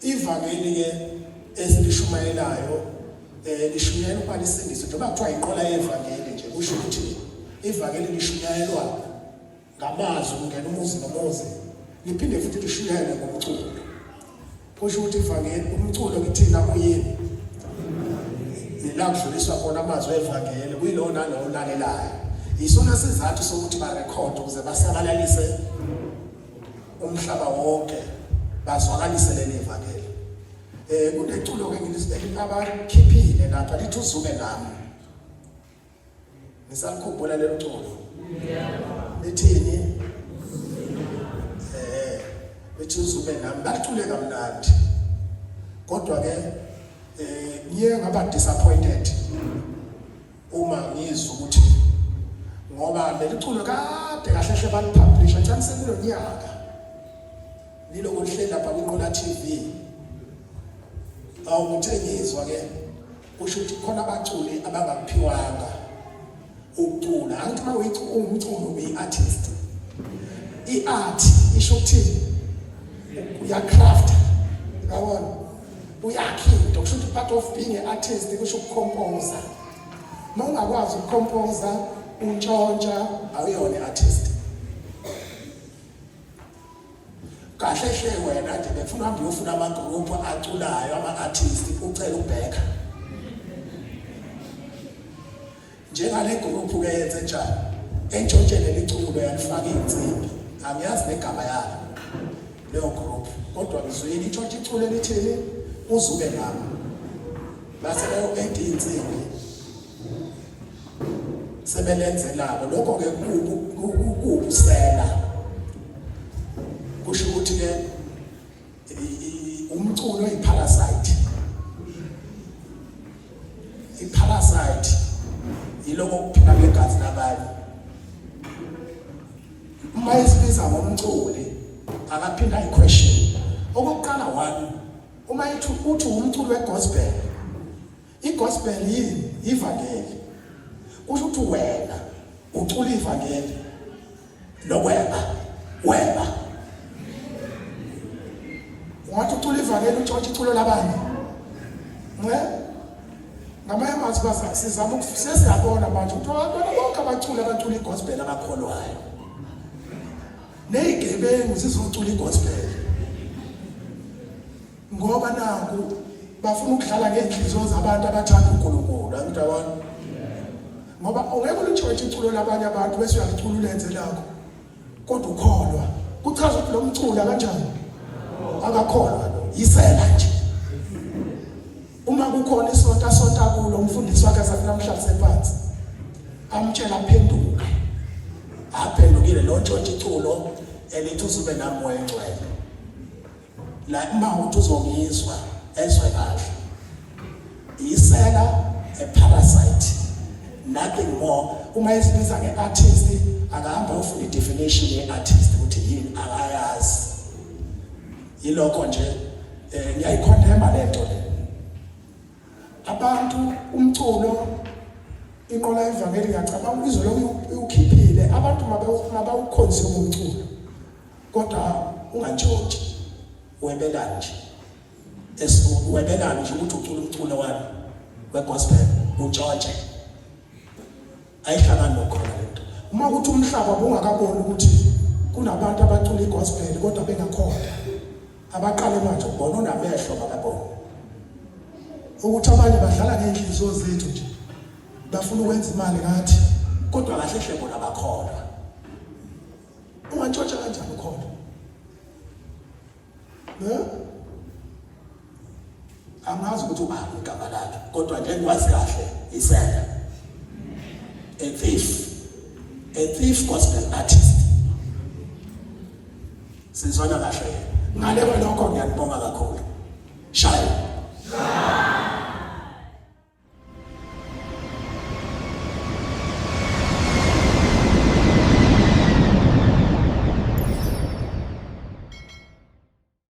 ivangeli ke esilishumayelayo lishumayela ukwalisindiso njengoba kuthiwa inqola yevangeli nje kusho ukuthi ivangeli lishumayelwa ngamazwi ungena umuzi nomuzi liphinde futhi lishumayelwe ngomculo kusho ukuthi ivangeli umculo kithina uyini la kudluliswa khona amazwi evangeli kuyilona lo lalelayo isona sizathu sokuthi ba record ukuze basabalalise umhlaba wonke bazwakalise leli ivangeli kuneculo ke ngilisibeka abakhiphile lapha lithi uzume nami ngisalikhumbula lelo culo lithini lithi uzume nami bacule kamnandi kodwa ke ngiye ngaba disappointed uma ngizwa ukuthi ngoba leli culo kade kahlehle balipublisha njalo sekulonyaka liloko lihleli lapha kwinqola TV awukuthengizwa ke kusho ukuthi khona abaculi abangaphiwanga ukucula angithi mawuyicula uyi-artist i-art isho ukuthi uyacraft yabona uyakhinto kusho ukuthi part of being an artist kusho ukucomposa uma ungakwazi ukucomposa untshontsha awuyona i-artist kahle hle wena nje befuna uhambe uyofuna amagroup aculayo ama-artist ucela ubheka njengale group ke yenze njani entshontshele liculo yalifaka insimbi angiyazi negama yalo leyo group kodwa ngizwile itshontshe iculo lithini uzuke nami base leyo edit insimbi sebelenzelabo lokho ke kubusela kusho ukuthi ke umculo iparasite yiloko kuphila kwegazi labanye uma isibiza ngomculi akaphinda i-question okokuqala one uma uthi umculo wegospel igospel yini ivangeli kusho ukuthi wena ucula ivangeli lokweba wathi ucula ivangeli utshontsha iculo labanye ngamanye amazwi sizama ukufusesiyabona manje ukuthi abantwana bonke abacula igospel abakholwayo neyigebengu zizocula igospel ngoba naku bafuna ukudlala ngenhliziyo zabantu abathanda uNkulunkulu angithi abantu ngoba ungeke ulitshontshe iculo labanye abantu bese uyalicula ulenze lakho kodwa ukholwa kuchaza ukuthi lo mcula kanjani akakholwa yisela nje uma kukhona isonta kulo umfundisi wakhe sakunamhlanje sephansi amtshela aphendukile lo ntshontshe iculo elithi uzube nami wengcwele la uma uthi uzongizwa ezwe kahle isela a parasite nothing more uma isibiza nge-artist akahamba ufuna i-definition ye-artist ukuthi yini akayazi yilokho nje ngiyayikhondema lento le abantu umculo inqola yevangeli ngiyacabanga izolo ukhiphile abantu mabawukhonsume umculo kodwa ungantshontshi webelani nje webelani nje ukuthi ucula umculo wami wegospel untshontshe ayihlangani nokhona lento uma ukuthi umhlaba bungakaboni ukuthi kunabantu abacula igospel kodwa bengakhona abaqale manje ubona unamehlo bakabona ukuthi abanye badlala ngenhliziyo zethu nje bafuna ukwenza imali ngathi kodwa kahle hle bona bakholwa ungantshontsha kanjani ukholwa angazi ukuthi ubani igama lakhe kodwa nje ngikwazi kahle isela a thief gospel artist sizwana kahle ngale kwalokho ngiyabonga kakhulu shaya